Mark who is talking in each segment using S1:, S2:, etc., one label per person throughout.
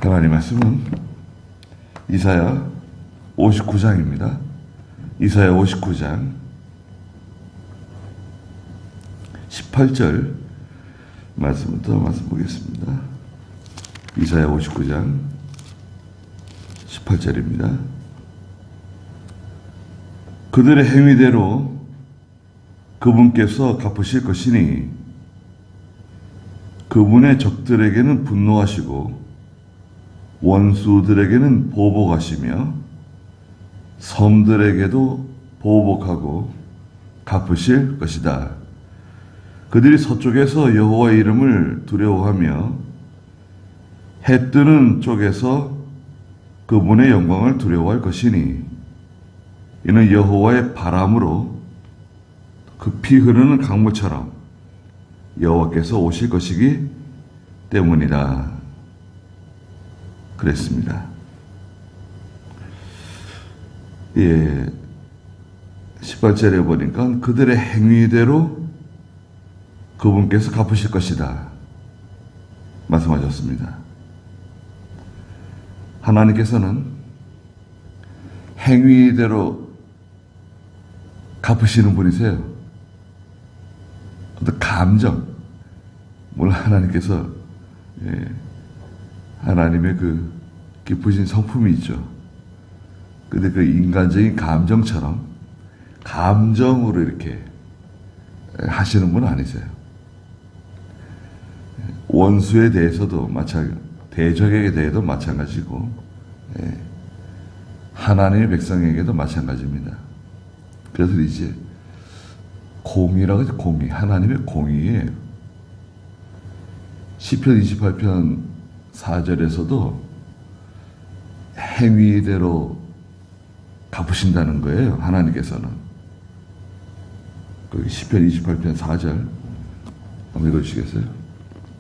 S1: 하나님 말씀은 이사야 59장입니다. 이사야 59장 18절 말씀부터 말씀 보겠습니다. 이사야 59장 18절입니다. 그들의 행위대로 그분께서 갚으실 것이니 그분의 적들에게는 분노하시고 원수들에게는 보복하시며 섬들에게도 보복하고 갚으실 것이다. 그들이 서쪽에서 여호와의 이름을 두려워하며 해 뜨는 쪽에서 그분의 영광을 두려워할 것이니 이는 여호와의 바람으로 급히 흐르는 강물처럼 여호와께서 오실 것이기 때문이다. 그랬습니다. 예, 18절에 보니까 그들의 행위대로 그분께서 갚으실 것이다 말씀하셨습니다. 하나님께서는 행위대로 갚으시는 분이세요. 어떤 감정, 물론 하나님께서 하나님의 그 깊으신 성품이 있죠. 근데 그 인간적인 감정처럼 감정으로 이렇게 하시는 분은 아니세요. 원수에 대해서도 대적에게 대해도 마찬가지고 하나님의 백성에게도 마찬가지입니다. 그래서 이제 공의라고 하죠. 공의. 하나님의 공의예요. 시편 28편 4절에서도 행위대로 갚으신다는 거예요. 하나님께서는. 거기 시편 28편 4절 한번 읽어주시겠어요?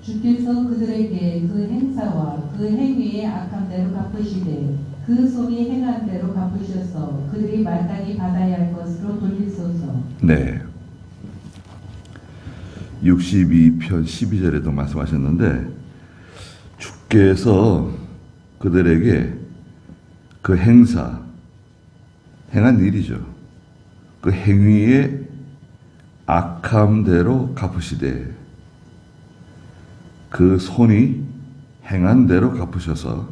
S2: 주께서 그들에게 그 행사와 그 행위의 악함대로 갚으시되 그 손이 행한 대로 갚으셔서 그들이 마땅히 받아야 할 것으로 돌리소서.
S1: 네. 62편 12절에도 말씀하셨는데 주께서 그들에게 그 행한 일이죠. 그 행위의 악함대로 갚으시되 그 손이 행한 대로 갚으셔서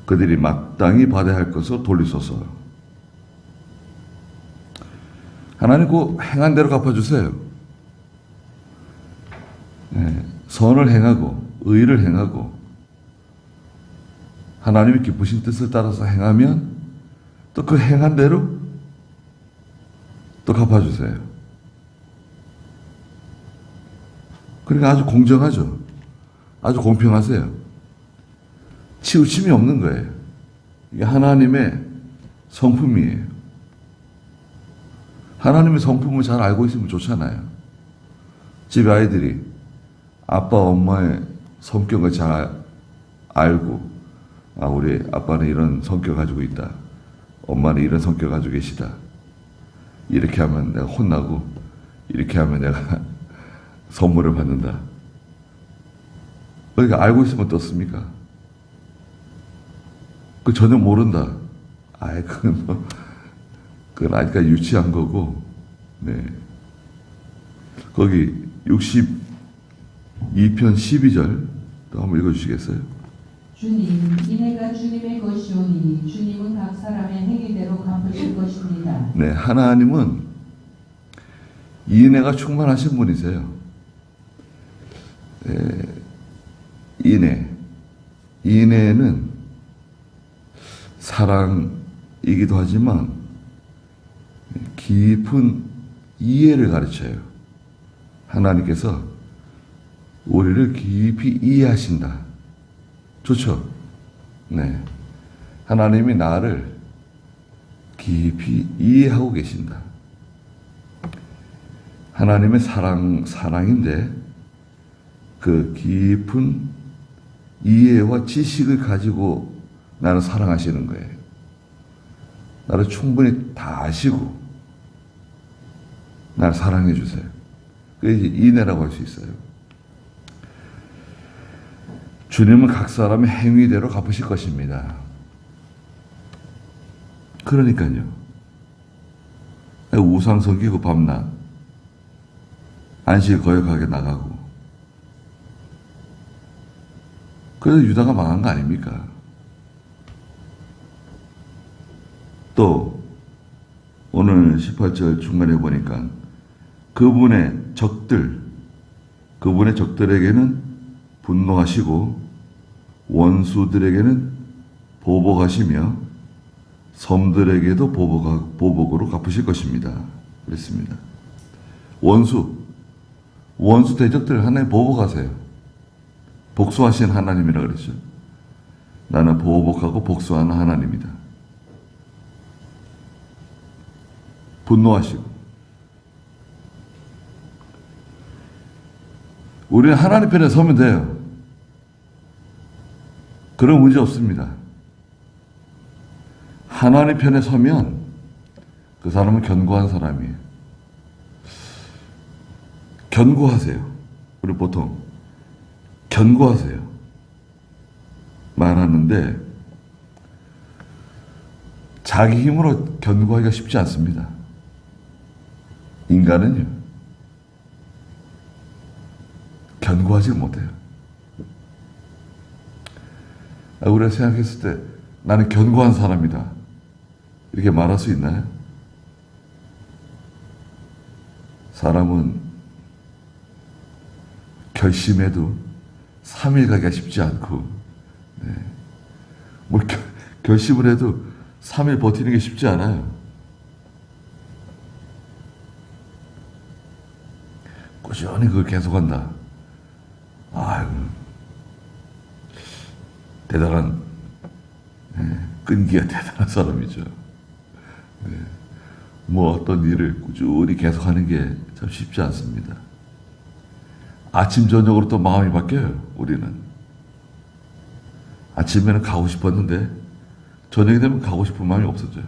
S1: 그들이 마땅히 받아야 할 것을 돌리소서. 하나님 그 행한 대로 갚아주세요. 선을 행하고 의를 행하고 하나님의 기쁘신 뜻을 따라서 행하면 또 그 행한 대로 또 갚아주세요. 그러니까 아주 공정하죠. 아주 공평하세요. 치우침이 없는 거예요. 이게 하나님의 성품이에요. 하나님의 성품을 잘 알고 있으면 좋잖아요. 집에 아이들이 아빠, 엄마의 성격을 잘 알고, 우리 아빠는 이런 성격 가지고 있다. 엄마는 이런 성격 가지고 계시다. 이렇게 하면 내가 혼나고, 이렇게 하면 내가 선물을 받는다. 그러니까 알고 있으면 어떻습니까? 그 전혀 모른다. 그건 아직까지 유치한 거고, 네. 거기 62편 12절 또 한번 읽어주시겠어요?
S2: 주님, 이내가 주님의 것이오니 주님은 각 사람의 행위대로 갚으실 것입니다.
S1: 네, 하나님은 인애가 충만하신 분이세요. 인애는 사랑이기도 하지만 깊은 이해를 가르쳐요. 하나님께서 우리를 깊이 이해하신다. 좋죠? 네. 하나님이 나를 깊이 이해하고 계신다. 하나님의 사랑인데 그 깊은 이해와 지식을 가지고 나를 사랑하시는 거예요. 나를 충분히 다 아시고 나를 사랑해 주세요. 그게 이제 인애라고 할 수 있어요. 주님은 각 사람의 행위대로 갚으실 것입니다. 그러니까요. 우상 섬기고 밤낮 안식일 거역하게 나가고, 그래서 유다가 망한 거 아닙니까? 또 오늘 18절 중간에 보니까 그분의 적들에게는 분노하시고 원수들에게는 보복하시며 섬들에게도 보복으로 갚으실 것입니다. 그랬습니다. 원수 대적들 하나님 보복하세요. 복수하신 하나님이라 그랬죠. 나는 보복하고 복수하는 하나님이다. 분노하시고. 우리는 하나님 편에 서면 돼요. 그런 문제 없습니다. 하나님 편에 서면 그 사람은 견고한 사람이에요. 견고하세요. 우리 보통 견고하세요 말하는데 자기 힘으로 견고하기가 쉽지 않습니다. 인간은요, 견고하지 못해요. 우리가 생각했을 때 나는 견고한 사람이다, 이렇게 말할 수 있나요? 사람은 결심해도 3일 가기가 쉽지 않고, 결심을 해도 3일 버티는 게 쉽지 않아요. 꾸준히 그걸 계속한다. 아유, 대단한, 끈기가 대단한 사람이죠. 뭐 어떤 일을 꾸준히 계속하는 게 참 쉽지 않습니다. 아침 저녁으로 또 마음이 바뀌어요. 우리는 아침에는 가고 싶었는데 저녁이 되면 가고 싶은 마음이 없어져요.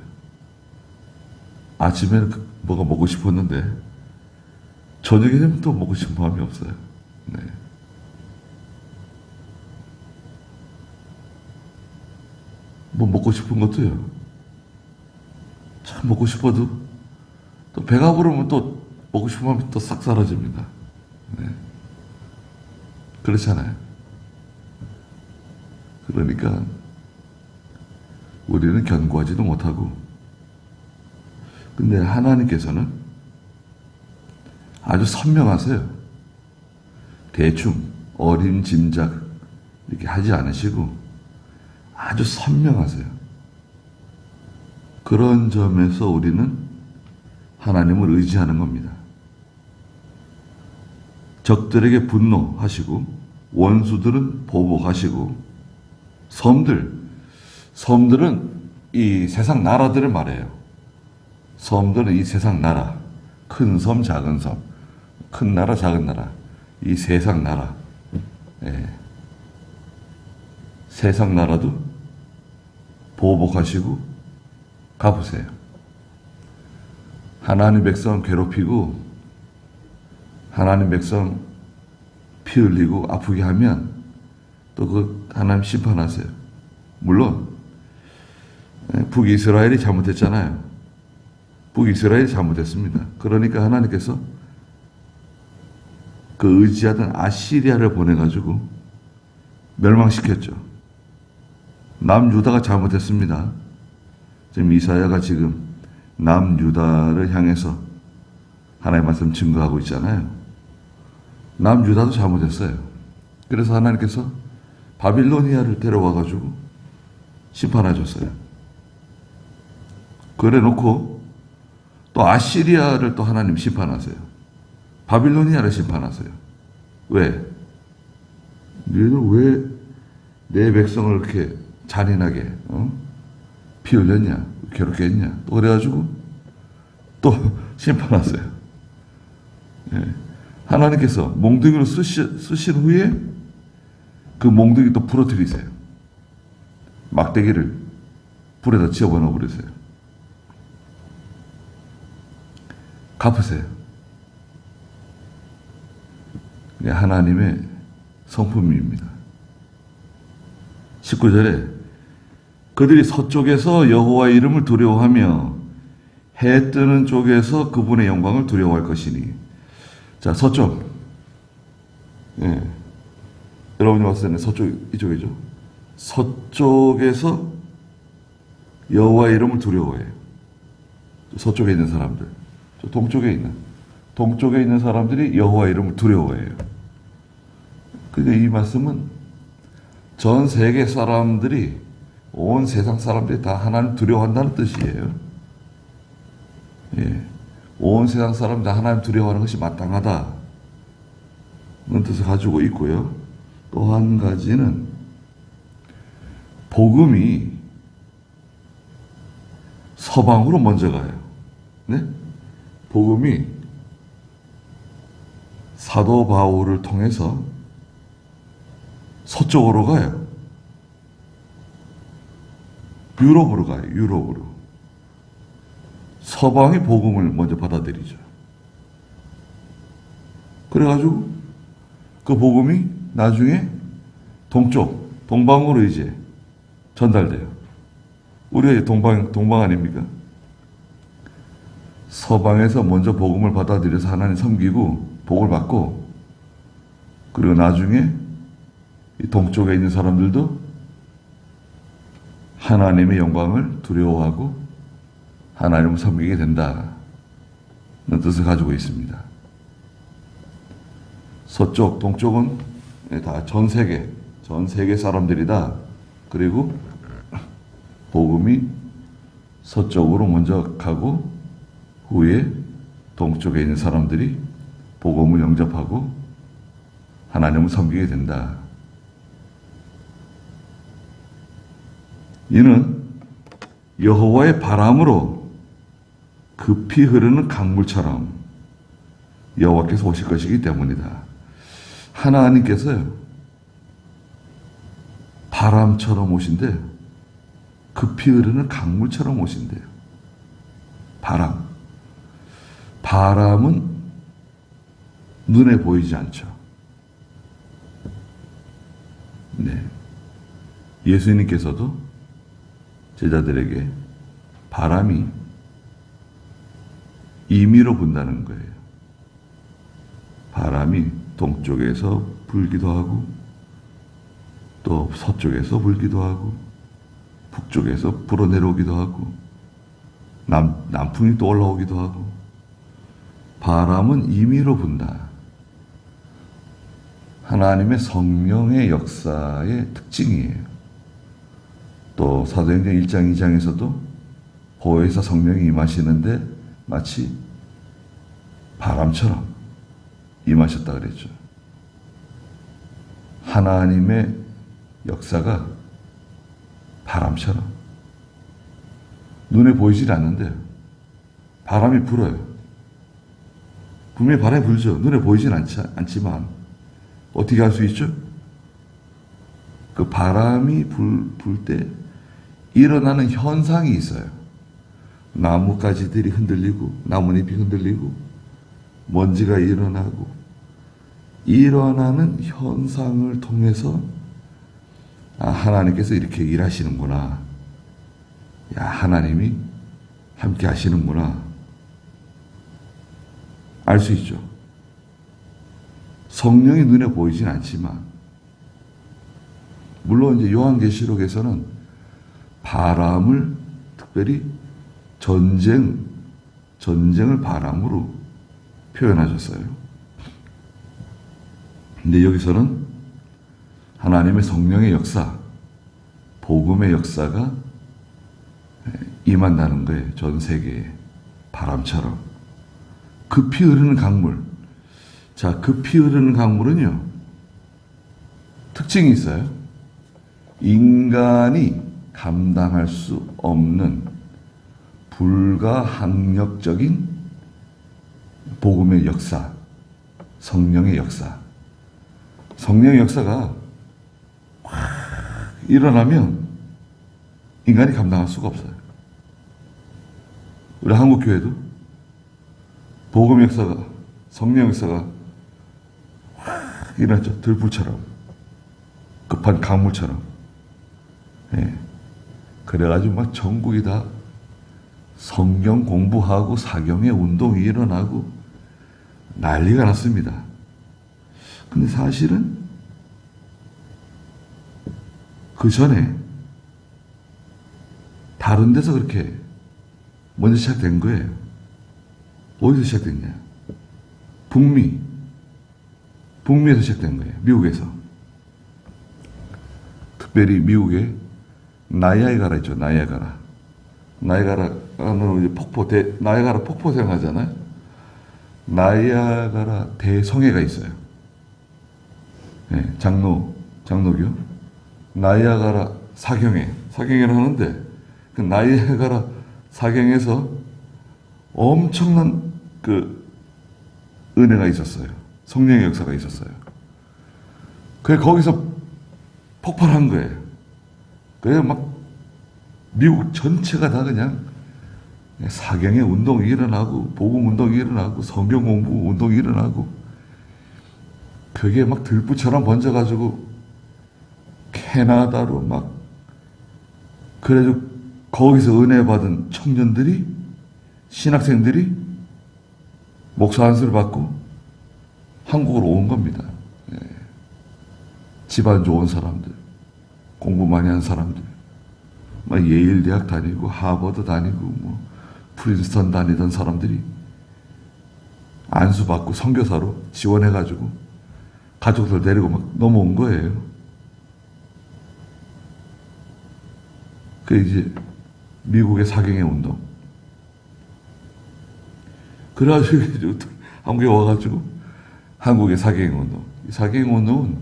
S1: 아침에는 뭐가 먹고 싶었는데 저녁이 되면 또 먹고 싶은 마음이 없어요. 뭐 먹고 싶은 것도요, 참 먹고 싶어도 또 배가 부르면 또 먹고 싶은 마음이 또 싹 사라집니다. 그렇잖아요. 그러니까 우리는 견고하지도 못하고, 근데 하나님께서는 아주 선명하세요. 대충 어림짐작 이렇게 하지 않으시고 아주 선명하세요. 그런 점에서 우리는 하나님을 의지하는 겁니다. 적들에게 분노하시고 원수들은 보복하시고, 섬들은 이 세상 나라들을 말해요. 섬들은 이 세상 나라, 큰 섬, 작은 섬, 큰 나라, 작은 나라, 이 세상 나라, 세상 나라도 보복하시고 갚으세요. 하나님 백성 괴롭히고 하나님 백성 피 흘리고 아프게 하면 또 그 하나님 심판하세요. 물론 북이스라엘이 잘못했잖아요. 북이스라엘이 잘못했습니다. 그러니까 하나님께서 그 의지하던 아시리아를 보내가지고 멸망시켰죠. 남유다가 잘못했습니다. 지금 이사야가 지금 남유다를 향해서 하나님의 말씀 증거하고 있잖아요. 남유다도 잘못했어요. 그래서 하나님께서 바빌로니아를 데려와가지고 심판하셨어요. 그래 놓고 또 아시리아를 또 하나님 심판하세요. 바빌로니아를 심판하세요. 왜? 너희들 왜 내 백성을 이렇게 잔인하게 피 흘렸냐, 괴롭게 했냐, 또 그래가지고 또 심판하세요. 하나님께서 몽둥이로 쓰신 후에 그 몽둥이 또 부러뜨리세요. 막대기를 불에다 집어넣어 버리세요. 갚으세요. 하나님의 성품입니다. 19절에 그들이 서쪽에서 여호와의 이름을 두려워하며 해 뜨는 쪽에서 그분의 영광을 두려워할 것이니. 자, 서쪽. 예. 여러분이 봤을 때는 서쪽, 이쪽이죠. 서쪽에서 여호와의 이름을 두려워해요. 서쪽에 있는 사람들. 동쪽에 있는 사람들이 여호와의 이름을 두려워해요. 근데 이 말씀은 전 세계 사람들이, 온 세상 사람들이 다 하나님 두려워한다는 뜻이에요. 예. 온 세상 사람들이 다 하나님 두려워하는 것이 마땅하다는 뜻을 가지고 있고요. 또 한 가지는 복음이 서방으로 먼저 가요. 네? 복음이 사도 바울을 통해서 서쪽으로 가요. 유럽으로 가요. 유럽으로. 서방이 복음을 먼저 받아들이죠. 그래가지고 그 복음이 나중에 동방으로 이제 전달돼요. 우리가 이제 동방 아닙니까? 서방에서 먼저 복음을 받아들여서 하나님 섬기고 복을 받고, 그리고 나중에 이 동쪽에 있는 사람들도 하나님의 영광을 두려워하고 하나님을 섬기게 된다는 뜻을 가지고 있습니다. 서쪽, 동쪽은 다 전 세계 사람들이다. 그리고 복음이 서쪽으로 먼저 가고 후에 동쪽에 있는 사람들이 복음을 영접하고 하나님을 섬기게 된다. 이는 여호와의 바람으로 급히 흐르는 강물처럼 여호와께서 오실 것이기 때문이다. 하나님께서요, 바람처럼 오신대, 급히 흐르는 강물처럼 오신대요. 바람은 눈에 보이지 않죠. 네. 예수님께서도 제자들에게 바람이 임의로 분다는 거예요. 바람이 동쪽에서 불기도 하고, 또 서쪽에서 불기도 하고, 북쪽에서 불어내려오기도 하고, 남풍이 또 올라오기도 하고, 바람은 임의로 분다. 하나님의 성령의 역사의 특징이에요. 또 사도행전 1장 2장에서도 보혜사 성령이 임하시는데 마치 바람처럼 임하셨다 그랬죠. 하나님의 역사가 바람처럼 눈에 보이질 않는데 바람이 불어요. 분명히 바람이 불죠. 눈에 보이진 않지만 어떻게 할 수 있죠? 그 바람이 불 때 일어나는 현상이 있어요. 나뭇가지들이 흔들리고, 나뭇잎이 흔들리고, 먼지가 일어나고, 일어나는 현상을 통해서 하나님께서 이렇게 일하시는구나. 하나님이 함께 하시는구나. 알 수 있죠. 성령이 눈에 보이진 않지만, 물론 이제 요한계시록에서는 바람을 특별히 전쟁을 바람으로 표현하셨어요. 근데 여기서는 하나님의 성령의 역사, 복음의 역사가 임한다는 거예요. 전 세계에 바람처럼. 급히 흐르는 강물. 자, 급히 흐르는 강물은요, 특징이 있어요. 인간이 감당할 수 없는 불가항력적인 복음의 역사, 성령의 역사. 성령의 역사가 확 일어나면 인간이 감당할 수가 없어요. 우리 한국교회도 복음 역사가, 성령 역사가 확 일어났죠. 들불처럼, 급한 강물처럼. 예. 그래가지고 막 전국이 다 성경 공부하고 사경의 운동이 일어나고 난리가 났습니다. 근데 사실은 그 전에 다른 데서 그렇게 먼저 시작된 거예요. 어디서 시작됐냐? 북미에서 시작된 거예요. 미국에서. 특별히 미국의 나이아가라 있죠. 나이아가라는 이제 나이아가라 폭포 생각하잖아요. 나이아가라 대성회가 있어요. 네, 장로교. 나이아가라 사경회를 하는데 그 나이아가라 사경에서 엄청난 그 은혜가 있었어요. 성령의 역사가 있었어요. 그래 거기서 폭발한 거예요. 그래서 막 미국 전체가 다 그냥 사경의 운동이 일어나고 복음 운동이 일어나고 성경 공부 운동이 일어나고 그게 막 들불처럼 번져가지고 캐나다로 막 그래도 거기서 은혜 받은 청년들이 신학생들이 목사 안수를 받고 한국으로 온 겁니다. 예. 집안 좋은 사람들, 공부 많이 한 사람들, 막 예일 대학 다니고 하버드 다니고 뭐 프린스턴 다니던 사람들이 안수 받고 선교사로 지원해가지고 가족들 데리고 막 넘어온 거예요. 그 이제 미국의 사경의 운동. 그래가지고 한국에 와가지고 한국의 사경의 운동. 이 사경의 운동은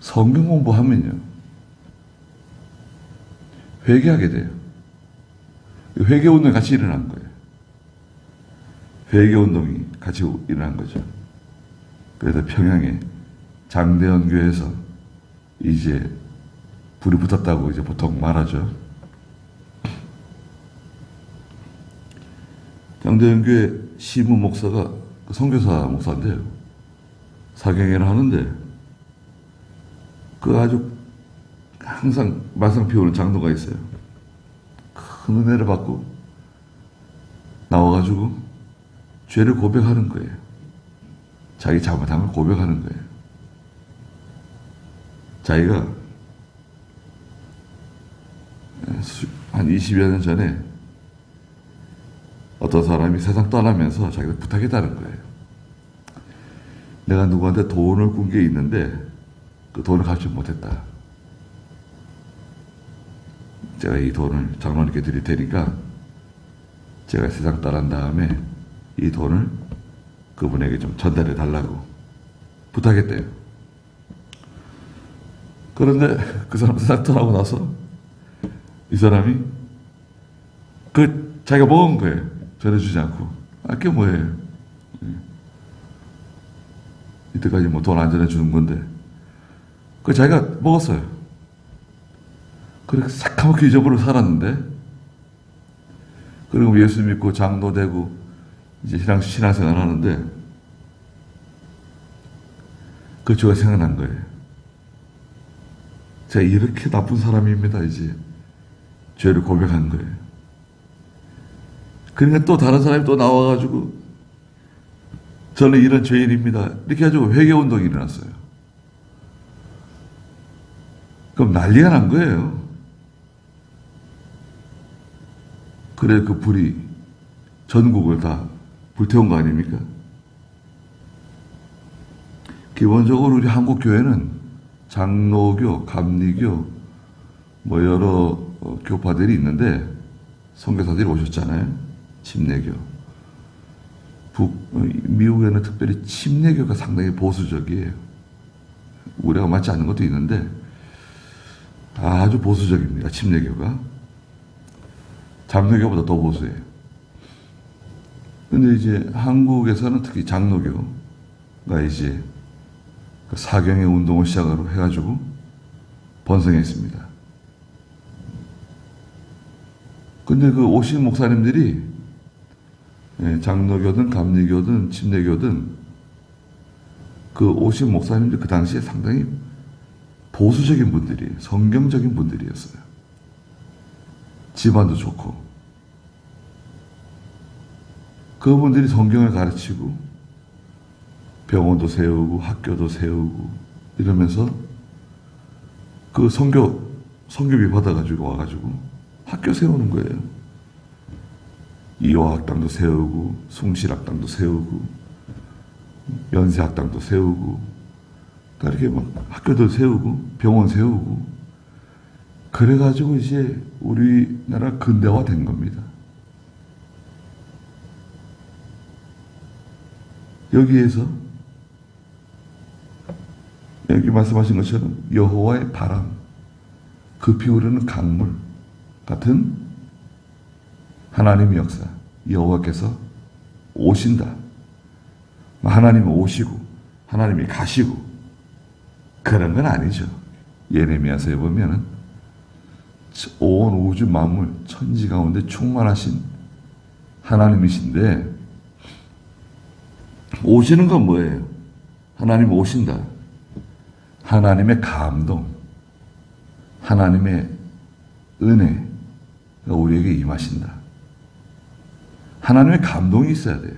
S1: 성경 공부하면요 회개하게 돼요. 회개 운동이 같이 일어난 거예요. 회개 운동이 같이 일어난 거죠. 그래서 평양에 장대현 교회에서 이제 불이 붙었다고 이제 보통 말하죠. 장대현 교회 시무 목사가 선교사 목사인데요. 사경회를 하는데 그 아주 항상 말썽 피우는 장로가 있어요. 큰 은혜를 받고 나와가지고 죄를 고백하는 거예요. 자기 잘못한 걸 고백하는 거예요. 자기가 한 20여 년 전에 어떤 사람이 세상 떠나면서 자기가 부탁했다는 거예요. 내가 누구한테 돈을 꾼 게 있는데 그 돈을 갚지 못했다. 제가 이 돈을 장로님께 드릴 테니까 제가 세상 떠난 다음에 이 돈을 그분에게 좀 전달해 달라고 부탁했대요. 그런데 그 사람 세상 떠나고 나서 이 사람이 그 자기가 먹은 거예요. 전해주지 않고. 그게 뭐예요? 이때까지 뭐 돈 안 전해주는 건데 그 자기가 먹었어요. 그렇게 새까맣게 잊어버리고 살았는데 그리고 예수 믿고 장로 되고 이제 신앙생활 하는데 그 죄가 생각난 거예요. 제가 이렇게 나쁜 사람입니다. 이제 죄를 고백한 거예요. 그러니까 또 다른 사람이 또 나와가지고 저는 이런 죄인입니다. 이렇게 해가지고 회개운동이 일어났어요. 그럼 난리가 난 거예요. 그래 그 불이 전국을 다 불태운 거 아닙니까? 기본적으로 우리 한국 교회는 장로교, 감리교, 뭐 여러 교파들이 있는데 선교사들이 오셨잖아요. 침례교. 미국에는 특별히 침례교가 상당히 보수적이에요. 우리가 맞지 않는 것도 있는데 아주 보수적입니다. 침례교가. 장로교보다 더 보수해요. 근데 이제 한국에서는 특히 장로교가 이제 그 사경의 운동을 시작으로 해가지고 번성했습니다. 근데 그 오신 목사님들이 장로교든 감리교든 침례교든 그 오신 목사님들 그 당시에 상당히 보수적인 분들이, 성경적인 분들이었어요. 집안도 좋고. 그분들이 성경을 가르치고 병원도 세우고 학교도 세우고 이러면서 그 선교비 받아가지고 와가지고 학교 세우는 거예요. 이화학당도 세우고 숭실학당도 세우고 연세학당도 세우고 다 이렇게 막 학교도 세우고 병원 세우고 그래가지고 이제 우리나라 근대화 된 겁니다. 여기에서 여기 말씀하신 것처럼 여호와의 바람, 급히 흐르는 강물 같은 하나님의 역사, 여호와께서 오신다. 하나님이 오시고 하나님이 가시고 그런 건 아니죠. 예레미야서에 보면은 온 우주 만물 천지 가운데 충만하신 하나님이신데 오시는 건 뭐예요? 하나님 오신다. 하나님의 감동, 하나님의 은혜가 우리에게 임하신다. 하나님의 감동이 있어야 돼요.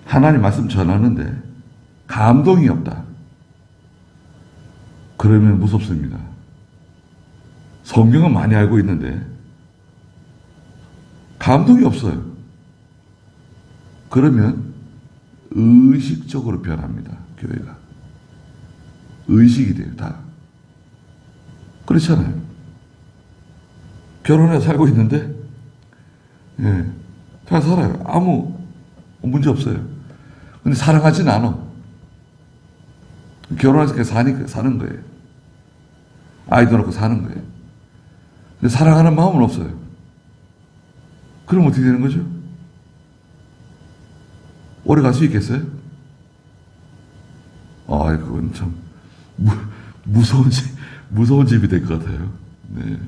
S1: 하나님 말씀 전하는데 감동이 없다. 그러면 무섭습니다. 성경은 많이 알고 있는데 감동이 없어요. 그러면 의식적으로 변합니다. 교회가. 의식이 돼요. 다. 그렇잖아요. 결혼해서 살고 있는데 잘 살아요. 아무 문제 없어요. 근데 사랑하진 않아. 결혼해서 그냥 사는 거예요. 아이도 낳고 사는 거예요. 근데 사랑하는 마음은 없어요. 그럼 어떻게 되는 거죠? 오래 갈 수 있겠어요? 그건 참 무서운 집이 될 것 같아요. 네.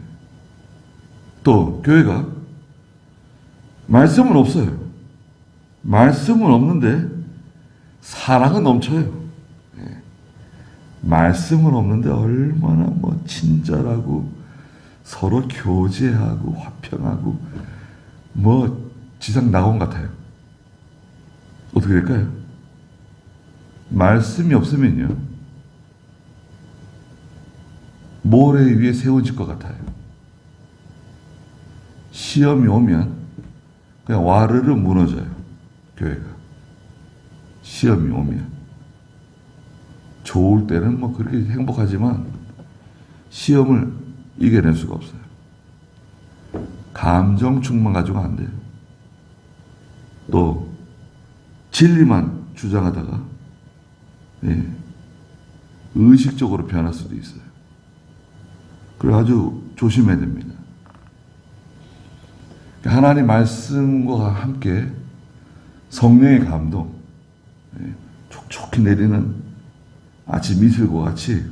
S1: 또 교회가 말씀은 없어요. 말씀은 없는데 사랑은 넘쳐요. 네. 말씀은 없는데 얼마나 친절하고 서로 교제하고 화평하고 지상 낙원 같아요. 어떻게 될까요? 말씀이 없으면요 모래 위에 세워질 것 같아요. 시험이 오면 그냥 와르르 무너져요. 교회가. 시험이 오면. 좋을 때는 그렇게 행복하지만 시험을 이겨낼 수가 없어요. 감정 충만 가지고 안 돼요. 또 진리만 주장하다가 의식적으로 변할 수도 있어요. 그래서 아주 조심해야 됩니다. 하나님 말씀과 함께 성령의 감동, 촉촉히 내리는 아침 이슬과 같이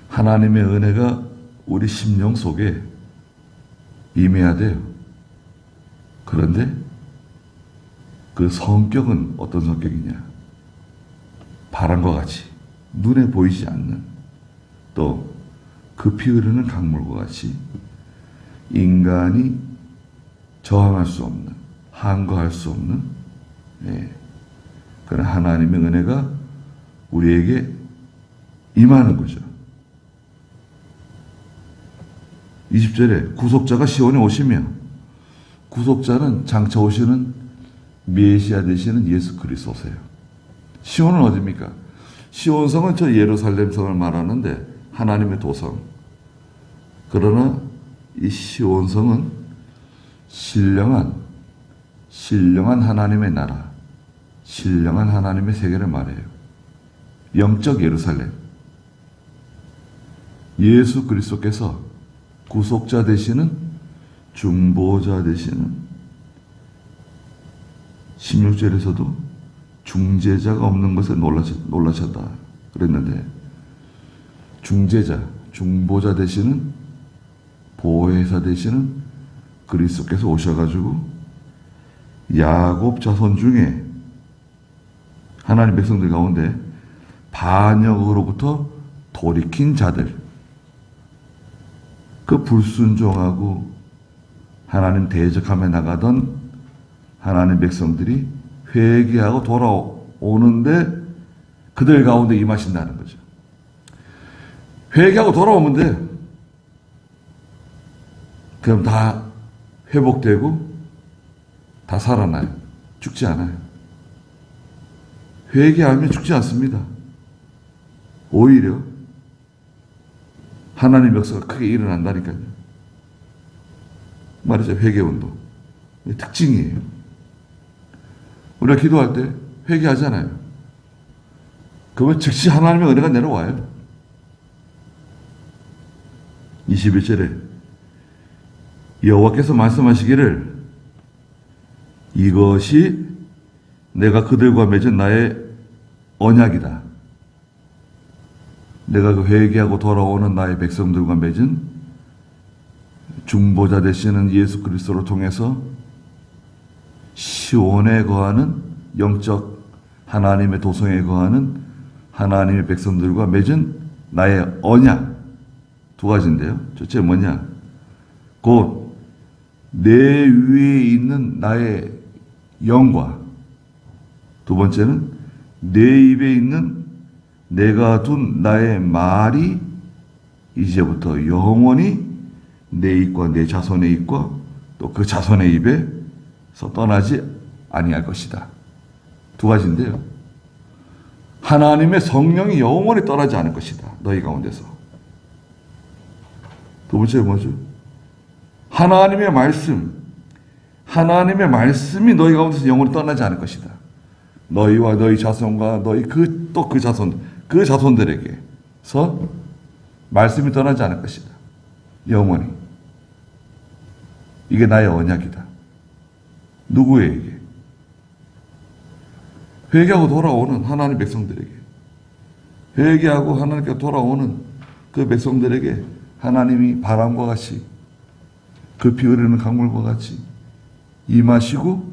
S1: 하나님의 은혜가 우리 심령 속에 임해야 돼요. 그런데 그 성격은 어떤 성격이냐? 바람과 같이 눈에 보이지 않는, 또 급히 흐르는 강물과 같이 인간이 저항할 수 없는, 항거할 수 없는 그런 하나님의 은혜가 우리에게 임하는 거죠. 20절에 구속자가 시온에 오시며, 구속자는 장차 오시는 메시아 되시는 예수 그리스도세요. 시온은 어디입니까? 시온성은 저 예루살렘성을 말하는데 하나님의 도성. 그러나 이 시온성은 신령한 하나님의 나라, 신령한 하나님의 세계를 말해요. 영적 예루살렘. 예수 그리스도께서 구속자 되시는, 중보자 되시는, 16절에서도 중재자가 없는 것에 놀라셨다 그랬는데, 중재자, 중보자 되시는, 보혜사 되시는 그리스도께서 오셔가지고 야곱 자손 중에 하나님 백성들 가운데 반역으로부터 돌이킨 자들, 그 불순종하고 하나님 대적하며 나가던 하나님 백성들이 회개하고 돌아오는데 그들 가운데 임하신다는 거죠. 회개하고 돌아오면 돼. 그럼 다 회복되고 다 살아나요. 죽지 않아요. 회개하면 죽지 않습니다. 오히려 하나님 역사가 크게 일어난다니까요. 말이죠. 회개운동. 특징이에요. 우리가 기도할 때 회개하잖아요. 그러면 즉시 하나님의 은혜가 내려와요. 21절에 여호와께서 말씀하시기를 이것이 내가 그들과 맺은 나의 언약이다. 내가 그 회개하고 돌아오는 나의 백성들과 맺은 중보자 되시는 예수 그리스도를 통해서 시온에 거하는 영적 하나님의 도성에 거하는 하나님의 백성들과 맺은 나의 언약. 두 가지인데요. 첫째 뭐냐? 곧 내 위에 있는 나의 영과 두 번째는 내 입에 있는 내가 둔 나의 말이 이제부터 영원히 내 입과 내 자손의 입과 또 그 자손의 입에서 떠나지 아니할 것이다. 두 가지인데요. 하나님의 성령이 영원히 떠나지 않을 것이다. 너희 가운데서. 두 번째 뭐죠? 하나님의 말씀이 너희 가운데서 영원히 떠나지 않을 것이다. 너희와 너희 자손과 너희 또 그 자손들에게서 말씀이 떠나지 않을 것이다. 영원히. 이게 나의 언약이다. 누구에게? 회개하고 돌아오는 하나님 백성들에게. 회개하고 하나님께 돌아오는 그 백성들에게 하나님이 바람과 같이 급히 흐르는 강물과 같이 임하시고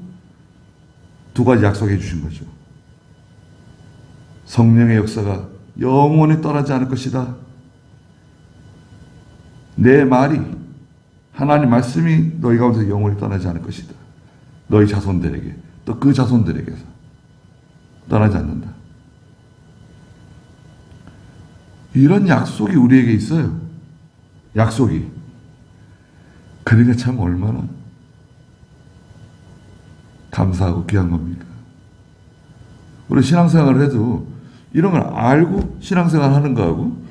S1: 두 가지 약속해 주신 거죠. 성령의 역사가 영원히 떠나지 않을 것이다. 내 말이 하나님 말씀이 너희 가운데서 영원히 떠나지 않을 것이다. 너희 자손들에게 또 그 자손들에게서 떠나지 않는다. 이런 약속이 우리에게 있어요. 약속이. 그러니까 참 얼마나 감사하고 귀한 겁니까? 우리 신앙생활을 해도 이런 걸 알고 신앙생활 하는 거하고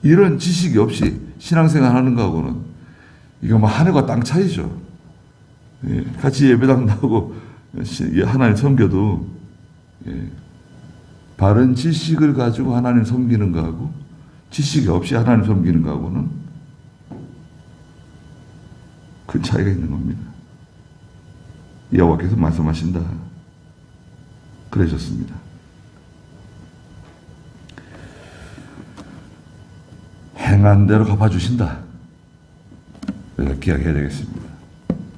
S1: 이런 지식이 없이 신앙생활 하는 거하고는 이거 뭐 하늘과 땅 차이죠. 예, 같이 예배당 나오고 하나님 섬겨도 바른 지식을 가지고 하나님 섬기는 거하고 지식이 없이 하나님 섬기는 거하고는 큰 차이가 있는 겁니다. 여호와께서 말씀하신다. 그러셨습니다. 행한 대로 갚아주신다. 우리가 기억해야 되겠습니다.